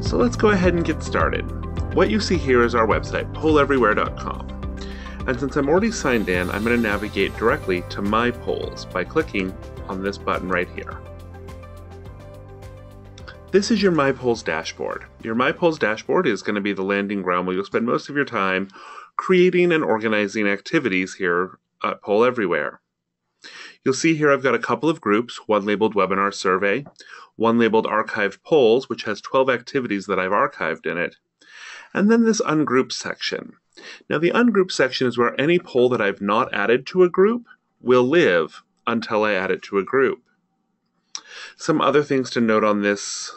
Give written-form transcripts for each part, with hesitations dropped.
So let's go ahead and get started. What you see here is our website, polleverywhere.com. And since I'm already signed in, I'm going to navigate directly to My Polls by clicking on this button right here. This is your My Polls dashboard. Your My Polls dashboard is going to be the landing ground where you'll spend most of your time creating and organizing activities here at Poll Everywhere. You'll see here I've got a couple of groups, one labeled Webinar Survey, one labeled Archived Polls, which has 12 activities that I've archived in it, and then this Ungrouped section. Now the Ungrouped section is where any poll that I've not added to a group will live until I add it to a group. Some other things to note on this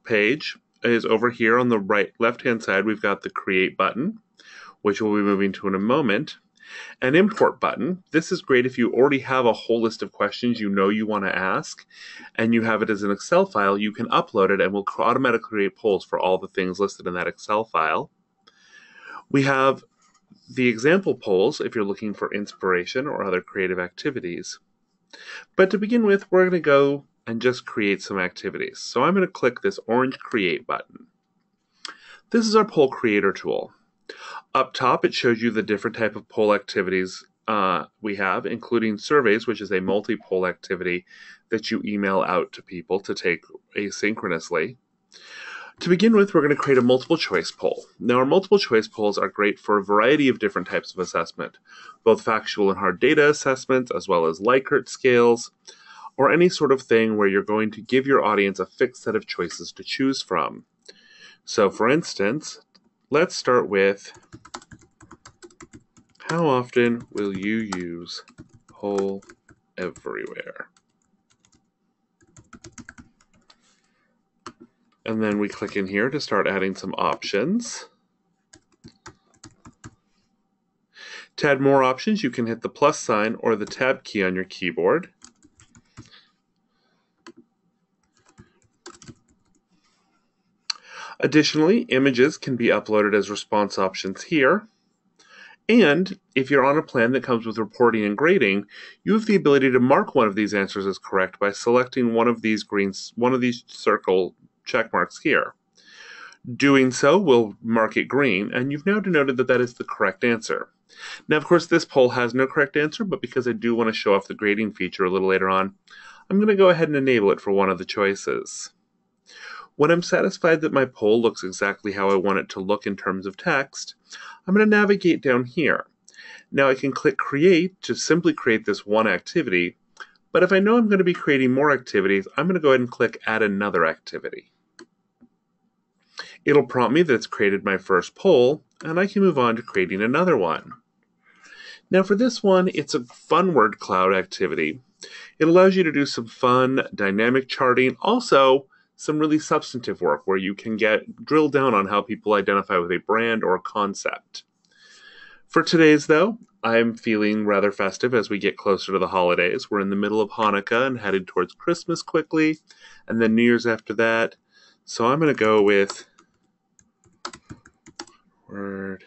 page is over here on the left-hand side, we've got the Create button, which we'll be moving to in a moment. An Import button. This is great if you already have a whole list of questions you know you want to ask, and you have it as an Excel file. You can upload it and we'll automatically create polls for all the things listed in that Excel file. We have the example polls if you're looking for inspiration or other creative activities. But to begin with, we're going to go and just create some activities. So I'm going to click this orange Create button. This is our poll creator tool. Up top, it shows you the different type of poll activities we have, including surveys, which is a multi-poll activity that you email out to people to take asynchronously. To begin with, we're going to create a multiple choice poll. Now, our multiple choice polls are great for a variety of different types of assessment, both factual and hard data assessments, as well as Likert scales, or any sort of thing where you're going to give your audience a fixed set of choices to choose from. So, for instance, let's start with, how often will you use Poll Everywhere? And then we click in here to start adding some options. To add more options, you can hit the plus sign or the tab key on your keyboard. Additionally, images can be uploaded as response options here. And if you're on a plan that comes with reporting and grading, you have the ability to mark one of these answers as correct by selecting one of these circle check marks here. Doing so will mark it green, and you've now denoted that that is the correct answer. Now, of course, this poll has no correct answer, but because I do want to show off the grading feature a little later on, I'm going to go ahead and enable it for one of the choices. When I'm satisfied that my poll looks exactly how I want it to look in terms of text, I'm going to navigate down here. Now I can click Create to simply create this one activity, but if I know I'm going to be creating more activities, I'm going to go ahead and click Add Another Activity. It'll prompt me that it's created my first poll, and I can move on to creating another one. Now for this one, it's a fun word cloud activity. It allows you to do some fun dynamic charting, also some really substantive work where you can drill down on how people identify with a brand or a concept. For today's, though, I'm feeling rather festive as we get closer to the holidays. We're in the middle of Hanukkah and headed towards Christmas quickly, and then New Year's after that. So I'm going to go with word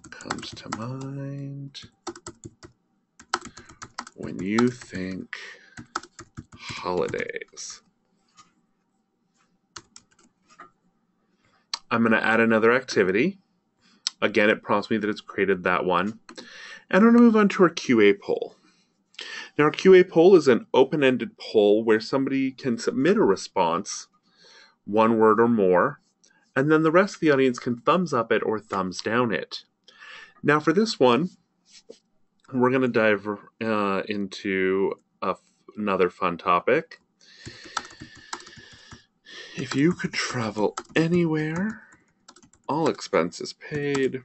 comes to mind when you think holidays. I'm going to add another activity. Again, it prompts me that it's created that one. And I'm going to move on to our QA poll. Now, our QA poll is an open-ended poll where somebody can submit a response, one word or more, and then the rest of the audience can thumbs up it or thumbs down it. Now, for this one, we're going to dive into another fun topic. If you could travel anywhere, all expenses paid,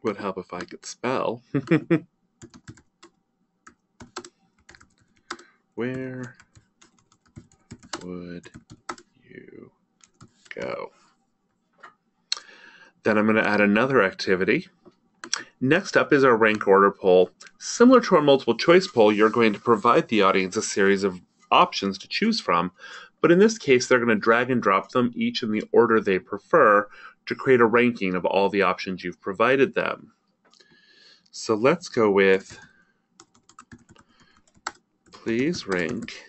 would help if I could spell. Where would you go? Then I'm going to add another activity. Next up is our rank order poll. Similar to our multiple choice poll, you're going to provide the audience a series of options to choose from, but in this case they're going to drag and drop them each in the order they prefer to create a ranking of all the options you've provided them. So let's go with, please rank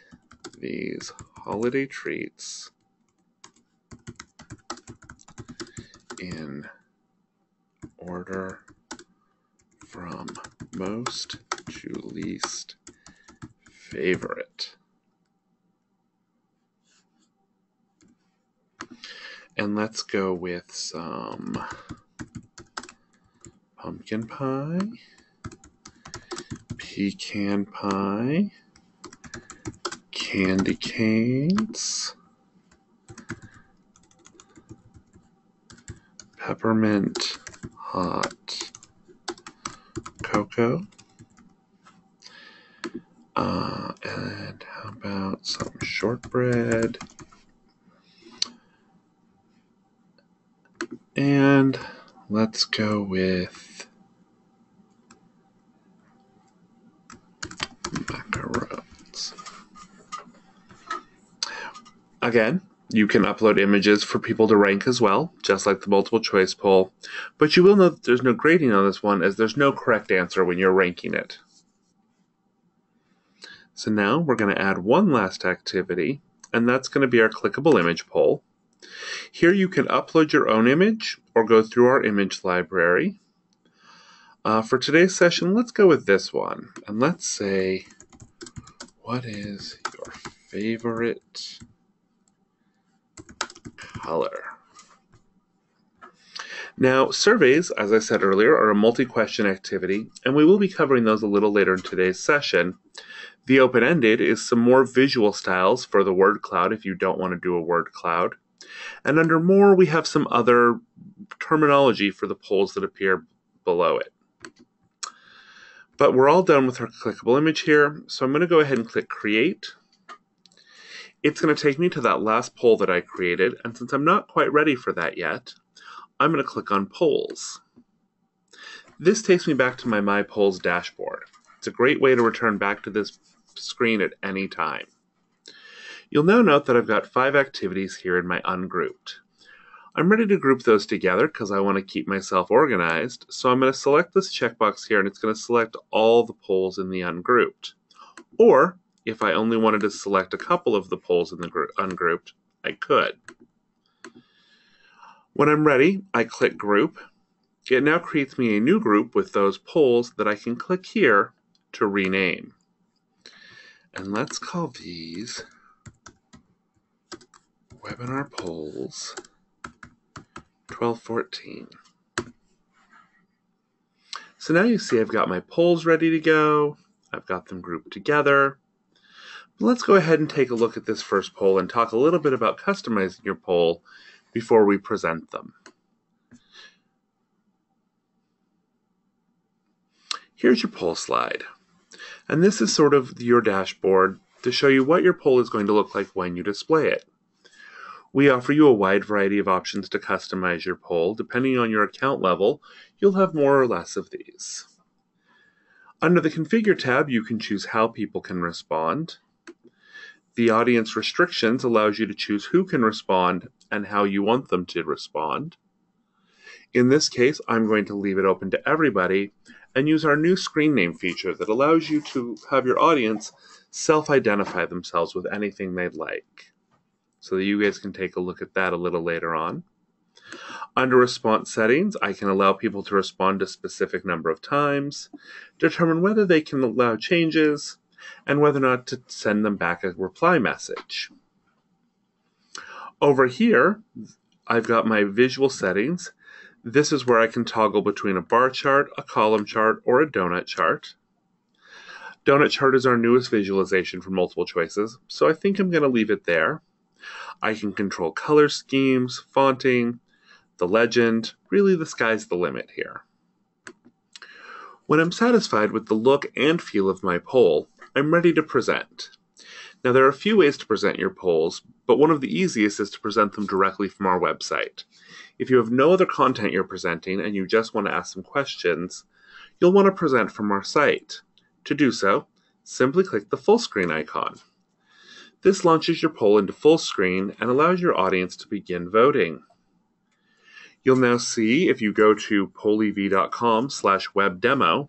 these holiday treats in order from most to least favorite. And let's go with some pumpkin pie, pecan pie, candy canes, peppermint hot cocoa, and how about some shortbread, and let's go with macarons. Again, you can upload images for people to rank as well, just like the multiple choice poll, but you will note that there's no grading on this one as there's no correct answer when you're ranking it. So now we're going to add one last activity, and that's going to be our clickable image poll. Here you can upload your own image or go through our image library. For today's session, let's go with this one, and let's say, what is your favorite color? Now, surveys, as I said earlier, are a multi-question activity, and we will be covering those a little later in today's session. The open-ended is some more visual styles for the word cloud if you don't want to do a word cloud. And under more, we have some other terminology for the polls that appear below it. But we're all done with our clickable image here, so I'm going to go ahead and click Create. It's going to take me to that last poll that I created, and since I'm not quite ready for that yet, I'm going to click on Polls. This takes me back to my Polls dashboard. It's a great way to return back to this screen at any time. You'll now note that I've got 5 activities here in my ungrouped. I'm ready to group those together because I want to keep myself organized, so I'm going to select this checkbox here and it's going to select all the polls in the ungrouped. Or, if I only wanted to select a couple of the polls in the ungrouped, I could. When I'm ready, I click Group. It now creates me a new group with those polls that I can click here to rename. And let's call these Webinar Polls 1214. So now you see I've got my polls ready to go. I've got them grouped together. But let's go ahead and take a look at this first poll and talk a little bit about customizing your poll before we present them. Here's your poll slide. And this is sort of your dashboard to show you what your poll is going to look like when you display it. We offer you a wide variety of options to customize your poll. Depending on your account level, you'll have more or less of these. Under the Configure tab, you can choose how people can respond. The Audience Restrictions allows you to choose who can respond and how you want them to respond. In this case, I'm going to leave it open to everybody and use our new screen name feature that allows you to have your audience self-identify themselves with anything they'd like. So that you guys can take a look at that a little later on. Under response settings, I can allow people to respond a specific number of times, determine whether they can allow changes, and whether or not to send them back a reply message. Over here, I've got my visual settings. This is where I can toggle between a bar chart, a column chart, or a donut chart. Donut chart is our newest visualization for multiple choices, so I think I'm going to leave it there. I can control color schemes, fonting, the legend. Really, the sky's the limit here. When I'm satisfied with the look and feel of my poll, I'm ready to present. Now, there are a few ways to present your polls, but one of the easiest is to present them directly from our website. If you have no other content you're presenting and you just want to ask some questions, you'll want to present from our site. To do so, simply click the full screen icon. This launches your poll into full screen and allows your audience to begin voting. You'll now see, if you go to pollev.com/webdemo,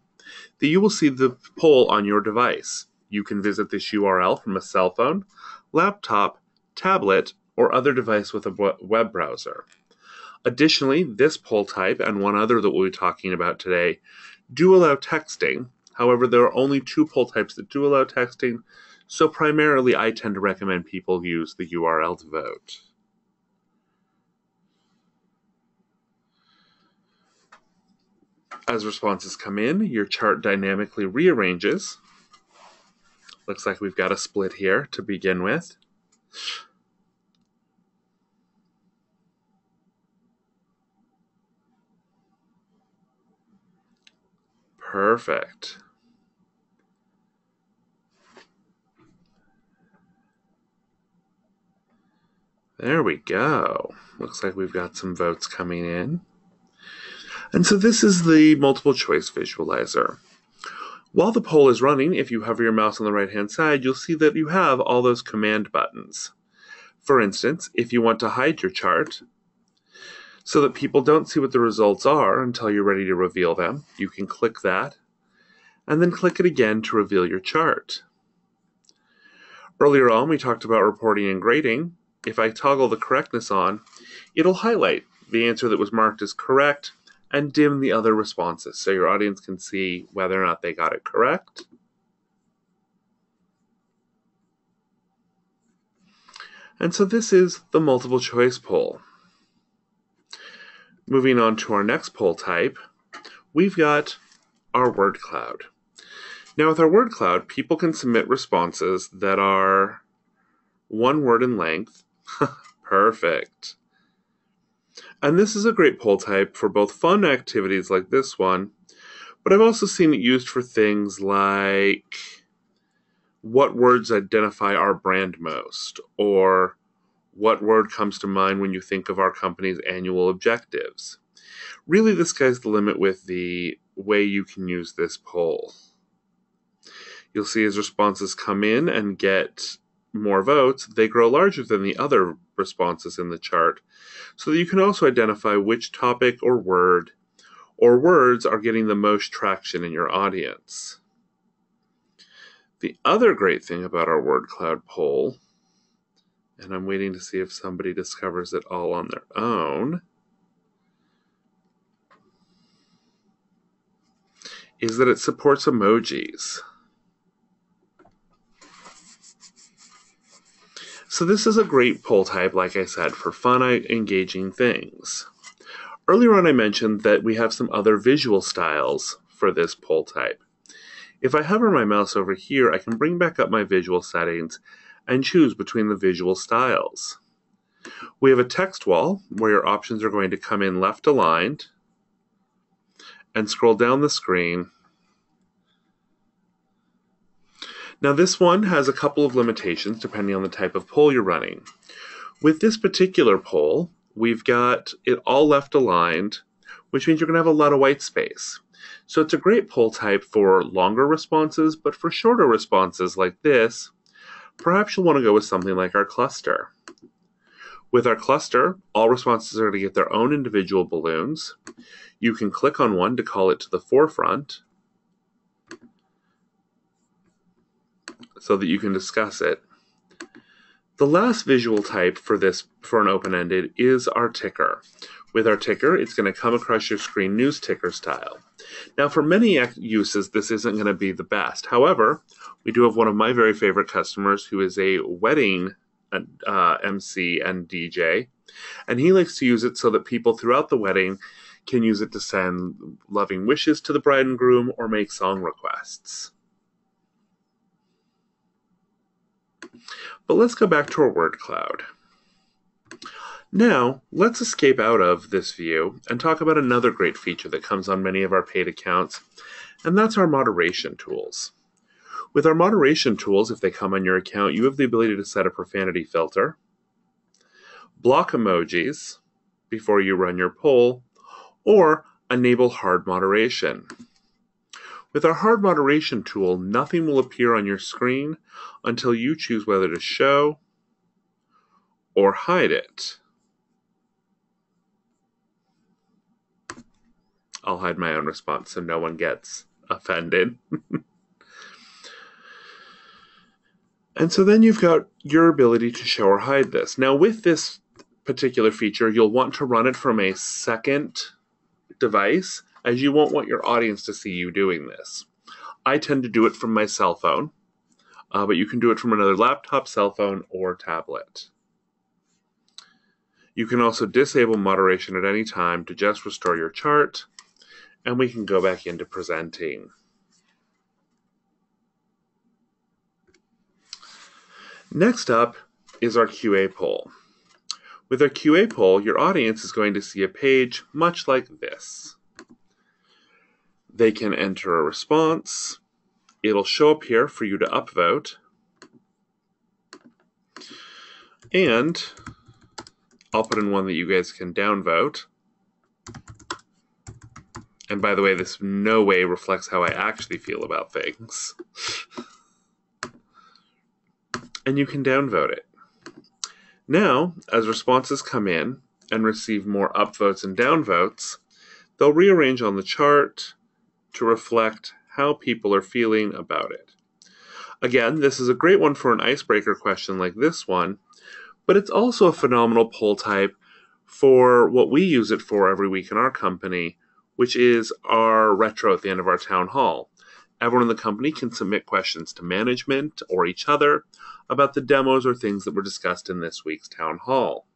that you will see the poll on your device. You can visit this URL from a cell phone, laptop, tablet, or other device with a web browser. Additionally, this poll type and one other that we'll be talking about today do allow texting. However, there are only 2 poll types that do allow texting, so primarily I tend to recommend people use the URL to vote. As responses come in, your chart dynamically rearranges. Looks like we've got a split here to begin with. Perfect. There we go. Looks like we've got some votes coming in. And so this is the multiple choice visualizer. While the poll is running, if you hover your mouse on the right-hand side, you'll see that you have all those command buttons. For instance, if you want to hide your chart so that people don't see what the results are until you're ready to reveal them, you can click that, and then click it again to reveal your chart. Earlier on, we talked about reporting and grading. If I toggle the correctness on, it'll highlight the answer that was marked as correct and dim the other responses so your audience can see whether or not they got it correct. And so this is the multiple choice poll. Moving on to our next poll type, we've got our word cloud. Now with our word cloud, people can submit responses that are 1 word in length. Perfect. And this is a great poll type for both fun activities like this one, but I've also seen it used for things like what words identify our brand most, or what word comes to mind when you think of our company's annual objectives. Really, the sky's the limit with the way you can use this poll. You'll see as responses come in and get more votes, they grow larger than the other responses in the chart, so that you can also identify which topic or word or words are getting the most traction in your audience. The other great thing about our word cloud poll, and I'm waiting to see if somebody discovers it all on their own, is that it supports emojis. So this is a great poll type, like I said, for fun, engaging things. Earlier on I mentioned that we have some other visual styles for this poll type. If I hover my mouse over here, I can bring back up my visual settings and choose between the visual styles. We have a text wall where your options are going to come in left aligned and scroll down the screen. Now this one has a couple of limitations depending on the type of poll you're running. With this particular poll, we've got it all left aligned, which means you're going to have a lot of white space. So it's a great poll type for longer responses, but for shorter responses like this, perhaps you'll want to go with something like our cluster. With our cluster, all responses are going to get their own individual balloons. You can click on one to call it to the forefront so that you can discuss it. The last visual type for an open-ended is our ticker. With our ticker, it's going to come across your screen news ticker style. Now for many uses, this isn't going to be the best. However, we do have one of my very favorite customers who is a wedding MC and DJ, and he likes to use it so that people throughout the wedding can use it to send loving wishes to the bride and groom or make song requests. But let's go back to our word cloud. Now, let's escape out of this view and talk about another great feature that comes on many of our paid accounts, and that's our moderation tools. With our moderation tools, if they come on your account, you have the ability to set a profanity filter, block emojis before you run your poll, or enable hard moderation. With our hard moderation tool, nothing will appear on your screen until you choose whether to show or hide it. I'll hide my own response so no one gets offended. And so then you've got your ability to show or hide this. Now with this particular feature, you'll want to run it from a second device, as you won't want your audience to see you doing this. I tend to do it from my cell phone, but you can do it from another laptop, cell phone, or tablet. You can also disable moderation at any time to just restore your chart, and we can go back into presenting. Next up is our QA poll. With our QA poll, your audience is going to see a page much like this. They can enter a response. It'll show up here for you to upvote. And I'll put in one that you guys can downvote. And by the way, this in no way reflects how I actually feel about things. And you can downvote it. Now, as responses come in and receive more upvotes and downvotes, they'll rearrange on the chart to reflect how people are feeling about it. Again, this is a great one for an icebreaker question like this one, but it's also a phenomenal poll type for what we use it for every week in our company, which is our retro at the end of our town hall. Everyone in the company can submit questions to management or each other about the demos or things that were discussed in this week's town hall.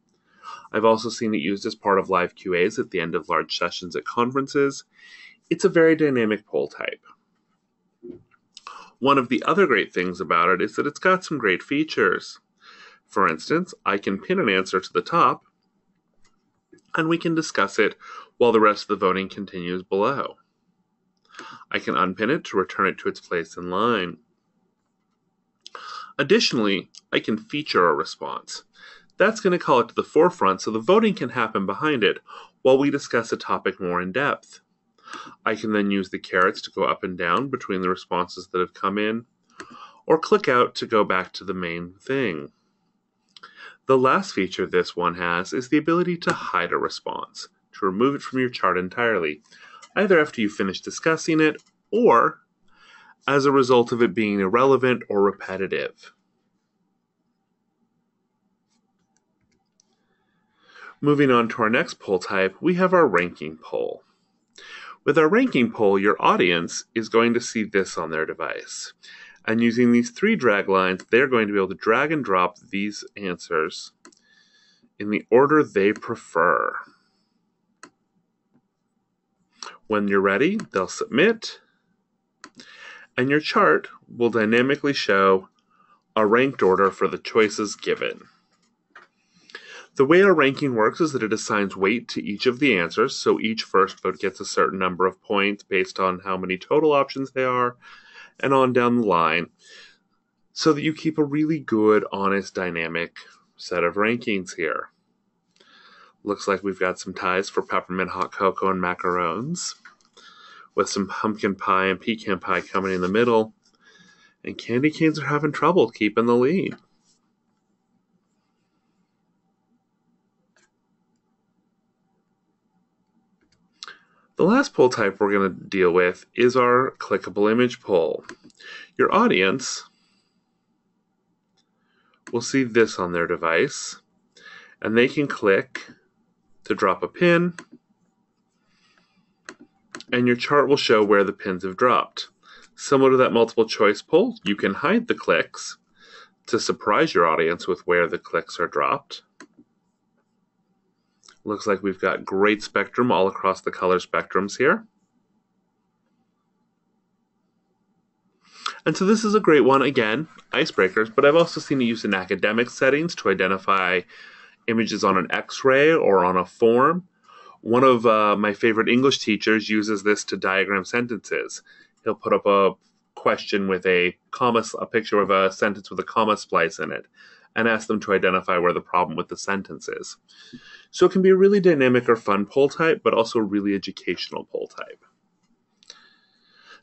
I've also seen it used as part of live QAs at the end of large sessions at conferences. It's a very dynamic poll type. One of the other great things about it is that it's got some great features. For instance, I can pin an answer to the top, and we can discuss it while the rest of the voting continues below. I can unpin it to return it to its place in line. Additionally, I can feature a response. That's going to call it to the forefront so the voting can happen behind it while we discuss a topic more in depth. I can then use the carrots to go up and down between the responses that have come in, or click out to go back to the main thing. The last feature this one has is the ability to hide a response, to remove it from your chart entirely, either after you finish discussing it or as a result of it being irrelevant or repetitive. Moving on to our next poll type, we have our ranking poll. With our ranking poll, your audience is going to see this on their device. And using these three drag lines, they're going to be able to drag and drop these answers in the order they prefer. When you're ready, they'll submit, and your chart will dynamically show a ranked order for the choices given. The way our ranking works is that it assigns weight to each of the answers, so each first vote gets a certain number of points based on how many total options there are, and on down the line, so that you keep a really good, honest, dynamic set of rankings here. Looks like we've got some ties for peppermint hot cocoa and macarons, with some pumpkin pie and pecan pie coming in the middle, and candy canes are having trouble keeping the lead. The last poll type we're going to deal with is our clickable image poll. Your audience will see this on their device, and they can click to drop a pin, and your chart will show where the pins have dropped. Similar to that multiple choice poll, you can hide the clicks to surprise your audience with where the clicks are dropped. Looks like we've got great spectrum all across the color spectrums here. And so this is a great one, again, icebreakers, but I've also seen it used in academic settings to identify images on an X-ray or on a form. One of my favorite English teachers uses this to diagram sentences. He'll put up a question with a picture of a sentence with a comma splice in it, and ask them to identify where the problem with the sentence is. So it can be a really dynamic or fun poll type, but also a really educational poll type.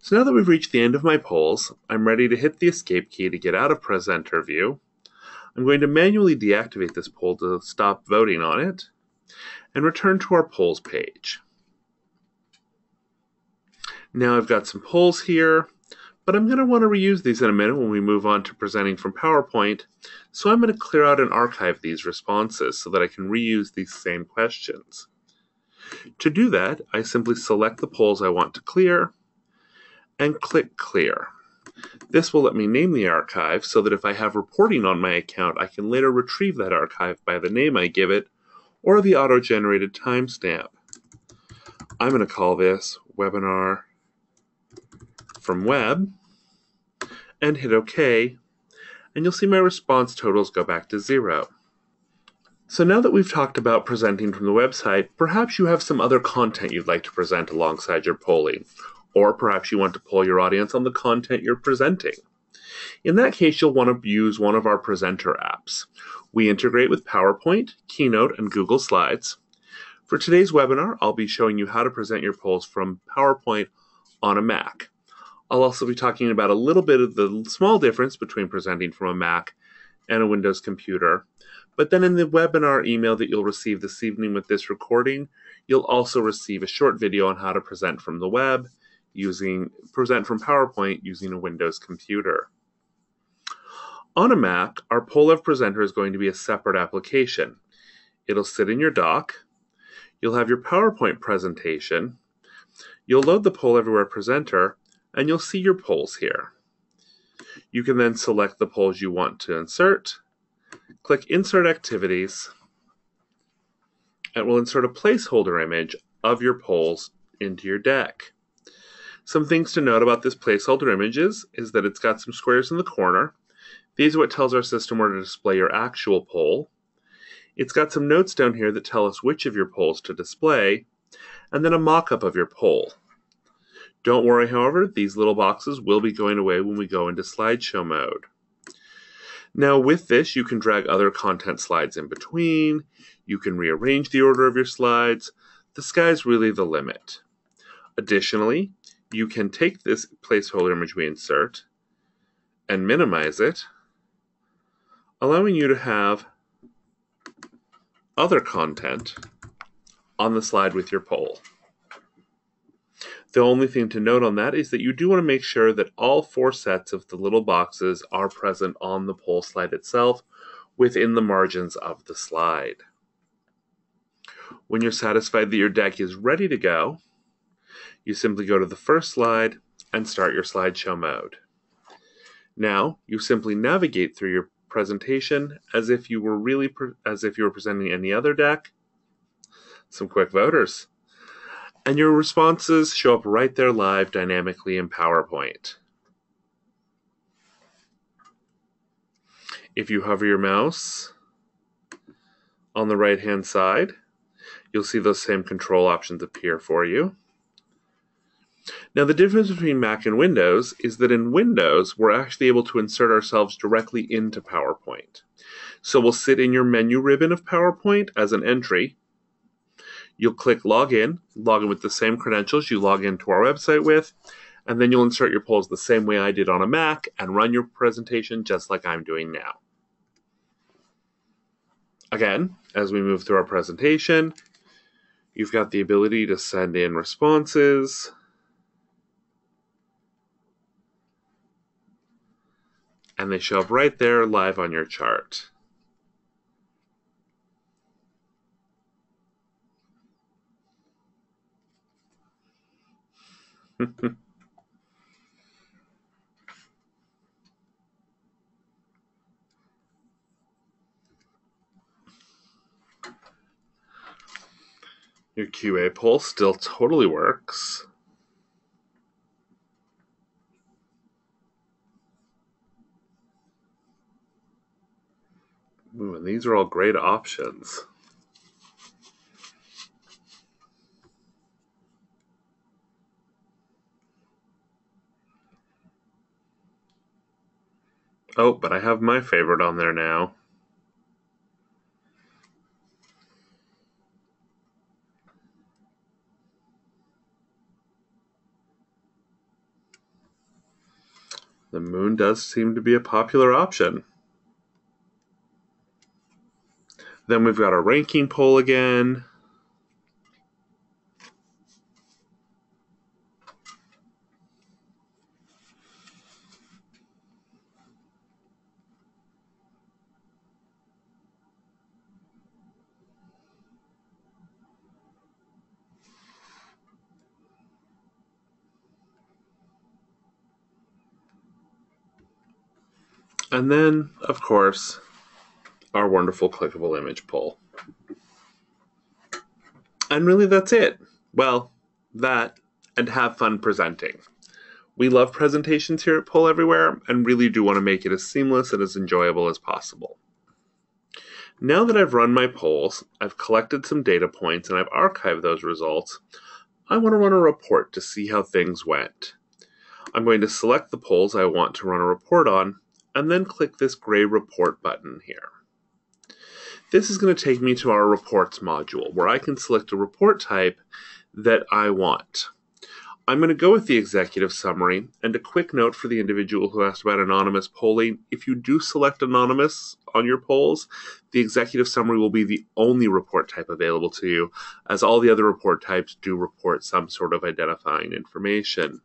So now that we've reached the end of my polls, I'm ready to hit the escape key to get out of presenter view. I'm going to manually deactivate this poll to stop voting on it, and return to our polls page. Now I've got some polls here, but I'm going to want to reuse these in a minute when we move on to presenting from PowerPoint, so I'm going to clear out and archive these responses so that I can reuse these same questions. To do that, I simply select the polls I want to clear and click Clear. This will let me name the archive so that if I have reporting on my account, I can later retrieve that archive by the name I give it or the auto-generated timestamp. I'm going to call this Webinar from Web and hit OK, and you'll see my response totals go back to 0. So now that we've talked about presenting from the website, perhaps you have some other content you'd like to present alongside your polling, or perhaps you want to poll your audience on the content you're presenting. In that case, you'll want to use one of our presenter apps. We integrate with PowerPoint, Keynote, and Google Slides. For today's webinar, I'll be showing you how to present your polls from PowerPoint on a Mac. I'll also be talking about a little bit of the small difference between presenting from a Mac and a Windows computer. But then in the webinar email that you'll receive this evening with this recording, you'll also receive a short video on how to present from the web, present from PowerPoint using a Windows computer. On a Mac, our PollEv presenter is going to be a separate application. It'll sit in your dock. You'll have your PowerPoint presentation. You'll load the Poll Everywhere presenter, and you'll see your polls here. You can then select the polls you want to insert, click Insert Activities, and we'll insert a placeholder image of your polls into your deck. Some things to note about this placeholder image is that it's got some squares in the corner. These are what tells our system where to display your actual poll. It's got some notes down here that tell us which of your polls to display, and then a mock-up of your poll. Don't worry, however, these little boxes will be going away when we go into slideshow mode. Now with this, you can drag other content slides in between, you can rearrange the order of your slides. The sky's really the limit. Additionally, you can take this placeholder image we insert and minimize it, allowing you to have other content on the slide with your poll. The only thing to note on that is that you do want to make sure that all 4 sets of the little boxes are present on the poll slide itself within the margins of the slide. When you're satisfied that your deck is ready to go, you simply go to the first slide and start your slideshow mode. Now, you simply navigate through your presentation as if you were presenting any other deck. Some quick voters. And your responses show up right there live dynamically in PowerPoint. If you hover your mouse on the right-hand side, you'll see those same control options appear for you. Now the difference between Mac and Windows is that in Windows, we're actually able to insert ourselves directly into PowerPoint. So we'll sit in your menu ribbon of PowerPoint as an entry. You'll click Login with the same credentials you log into our website with, and then you'll insert your polls the same way I did on a Mac and run your presentation just like I'm doing now. Again, as we move through our presentation, you've got the ability to send in responses, and they show up right there live on your chart. Your QA poll still totally works. Ooh, and these are all great options. Oh, but I have my favorite on there now. The moon does seem to be a popular option. Then we've got our ranking poll again. And then, of course, our wonderful clickable image poll. And really that's it. Well, that and have fun presenting. We love presentations here at Poll Everywhere and really do want to make it as seamless and as enjoyable as possible. Now that I've run my polls, I've collected some data points and I've archived those results, I want to run a report to see how things went. I'm going to select the polls I want to run a report on and then click this gray report button here. This is going to take me to our reports module where I can select a report type that I want. I'm going to go with the executive summary, and a quick note for the individual who asked about anonymous polling. If you do select anonymous on your polls, the executive summary will be the only report type available to you, as all the other report types do report some sort of identifying information.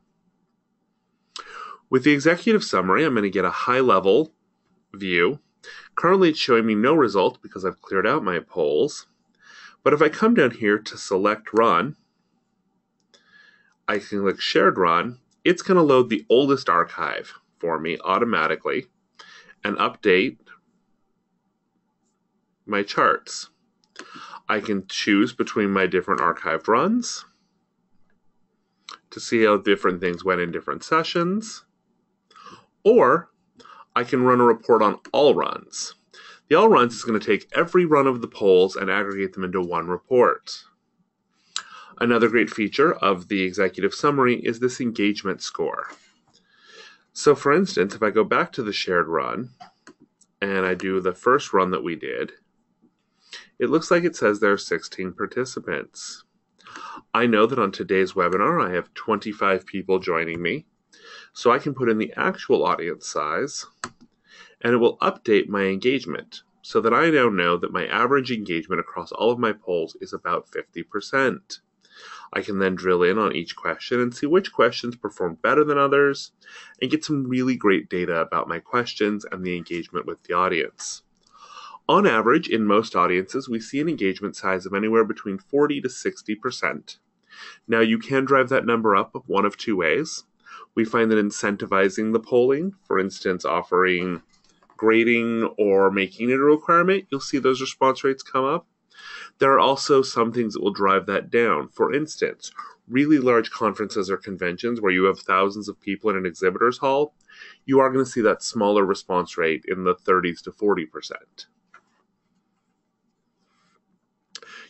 With the executive summary, I'm going to get a high-level view. Currently, it's showing me no result because I've cleared out my polls. But if I come down here to select Run, I can click Shared Run. It's going to load the oldest archive for me automatically and update my charts. I can choose between my different archived runs to see how different things went in different sessions, or I can run a report on all runs. The all runs is going to take every run of the polls and aggregate them into one report. Another great feature of the executive summary is this engagement score. So for instance, if I go back to the shared run and I do the first run that we did, it looks like it says there are 16 participants. I know that on today's webinar I have 25 people joining me, so I can put in the actual audience size and it will update my engagement so that I now know that my average engagement across all of my polls is about 50%. I can then drill in on each question and see which questions perform better than others and get some really great data about my questions and the engagement with the audience. On average, in most audiences, we see an engagement size of anywhere between 40 to 60%. Now, you can drive that number up one of two ways. We find that incentivizing the polling, for instance, offering grading or making it a requirement, you'll see those response rates come up. There are also some things that will drive that down. For instance, really large conferences or conventions where you have thousands of people in an exhibitor's hall, you are going to see that smaller response rate in the 30s to 40%.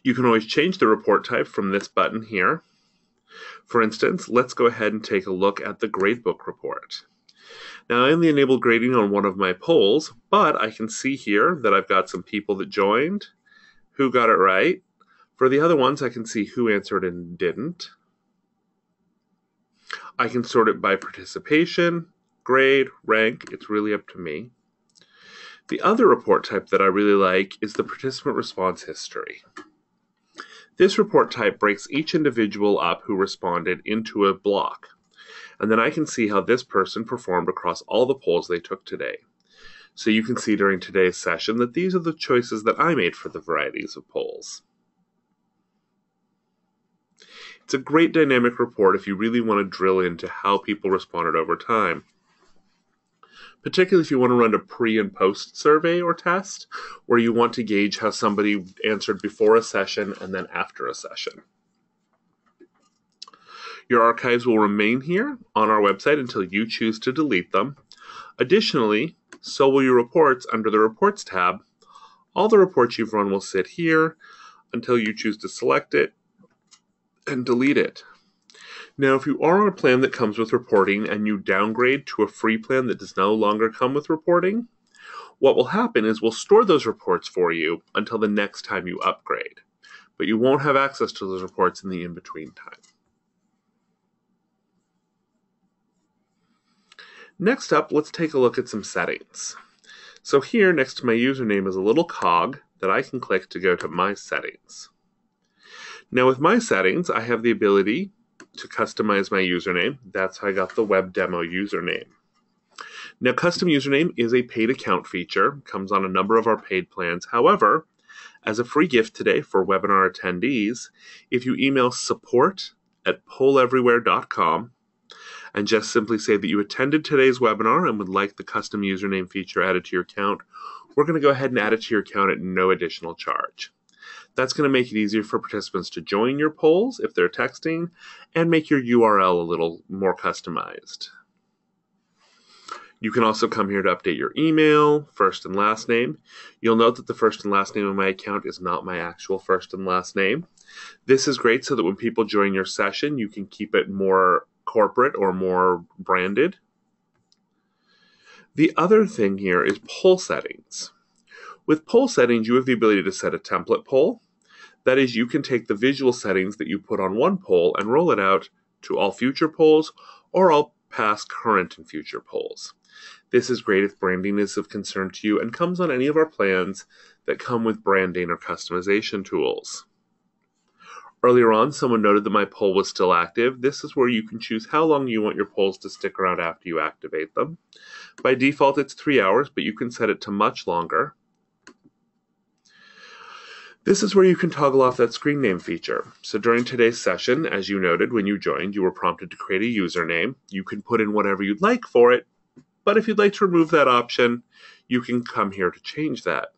You can always change the report type from this button here. For instance, let's go ahead and take a look at the gradebook report. Now, I only enabled grading on one of my polls, but I can see here that I've got some people that joined, who got it right. For the other ones, I can see who answered and didn't. I can sort it by participation, grade, rank. It's really up to me. The other report type that I really like is the participant response history. This report type breaks each individual up who responded into a block, and then I can see how this person performed across all the polls they took today. So you can see during today's session that these are the choices that I made for the varieties of polls. It's a great dynamic report if you really want to drill into how people responded over time. Particularly if you want to run a pre and post survey or test, where you want to gauge how somebody answered before a session and then after a session. Your archives will remain here on our website until you choose to delete them. Additionally, so will your reports under the Reports tab. All the reports you've run will sit here until you choose to select it and delete it. Now, if you are on a plan that comes with reporting and you downgrade to a free plan that does no longer come with reporting, what will happen is we'll store those reports for you until the next time you upgrade. But you won't have access to those reports in the in-between time. Next up, let's take a look at some settings. So here, next to my username is a little cog that I can click to go to My Settings. Now with My Settings, I have the ability to customize my username. That's how I got the web demo username. Now, custom username is a paid account feature, comes on a number of our paid plans. However, as a free gift today for webinar attendees, if you email support@polleverywhere.com and just simply say that you attended today's webinar and would like the custom username feature added to your account, we're going to go ahead and add it to your account at no additional charge. That's going to make it easier for participants to join your polls if they're texting and make your URL a little more customized. You can also come here to update your email, first and last name. You'll note that the first and last name of my account is not my actual first and last name. This is great so that when people join your session, you can keep it more corporate or more branded. The other thing here is poll settings. With poll settings, you have the ability to set a template poll. That is, you can take the visual settings that you put on one poll and roll it out to all future polls or all past, current, and future polls. This is great if branding is of concern to you and comes on any of our plans that come with branding or customization tools. Earlier on, someone noted that my poll was still active. This is where you can choose how long you want your polls to stick around after you activate them. By default, it's 3 hours, but you can set it to much longer. This is where you can toggle off that screen name feature. So during today's session, as you noted, when you joined, you were prompted to create a username. You can put in whatever you'd like for it, but if you'd like to remove that option, you can come here to change that.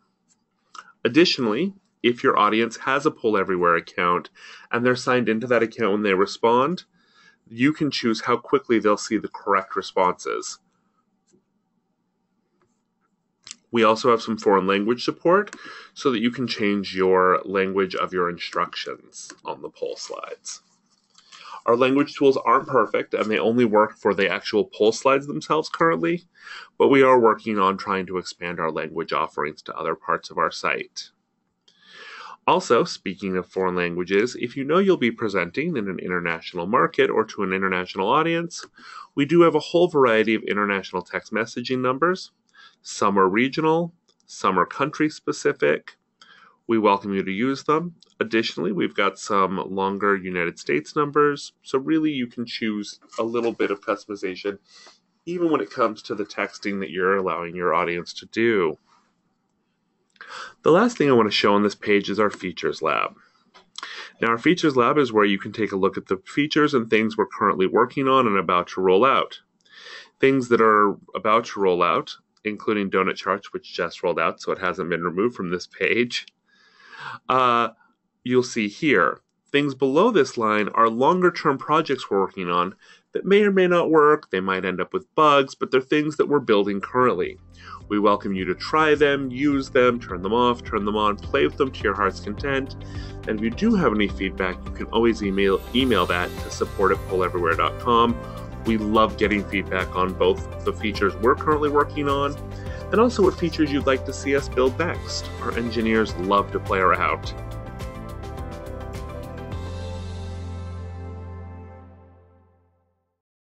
Additionally, if your audience has a Poll Everywhere account and they're signed into that account when they respond, you can choose how quickly they'll see the correct responses. We also have some foreign language support so that you can change your language of your instructions on the poll slides. Our language tools aren't perfect and they only work for the actual poll slides themselves currently, but we are working on trying to expand our language offerings to other parts of our site. Also, speaking of foreign languages, if you know you'll be presenting in an international market or to an international audience, we do have a whole variety of international text messaging numbers. Some are regional, some are country specific. We welcome you to use them. Additionally, we've got some longer United States numbers, so really you can choose a little bit of customization even when it comes to the texting that you're allowing your audience to do. The last thing I want to show on this page is our Features Lab. Now, our Features Lab is where you can take a look at the features and things we're currently working on and about to roll out. Things that are about to roll out, including donut charts, which just rolled out, so it hasn't been removed from this page. You'll see here. Things below this line are longer-term projects we're working on that may or may not work. They might end up with bugs, but they're things that we're building currently. We welcome you to try them, use them, turn them off, turn them on, play with them to your heart's content. And if you do have any feedback, you can always email that to support@polleverywhere.com. We love getting feedback on both the features we're currently working on and also what features you'd like to see us build next. Our engineers love to play around.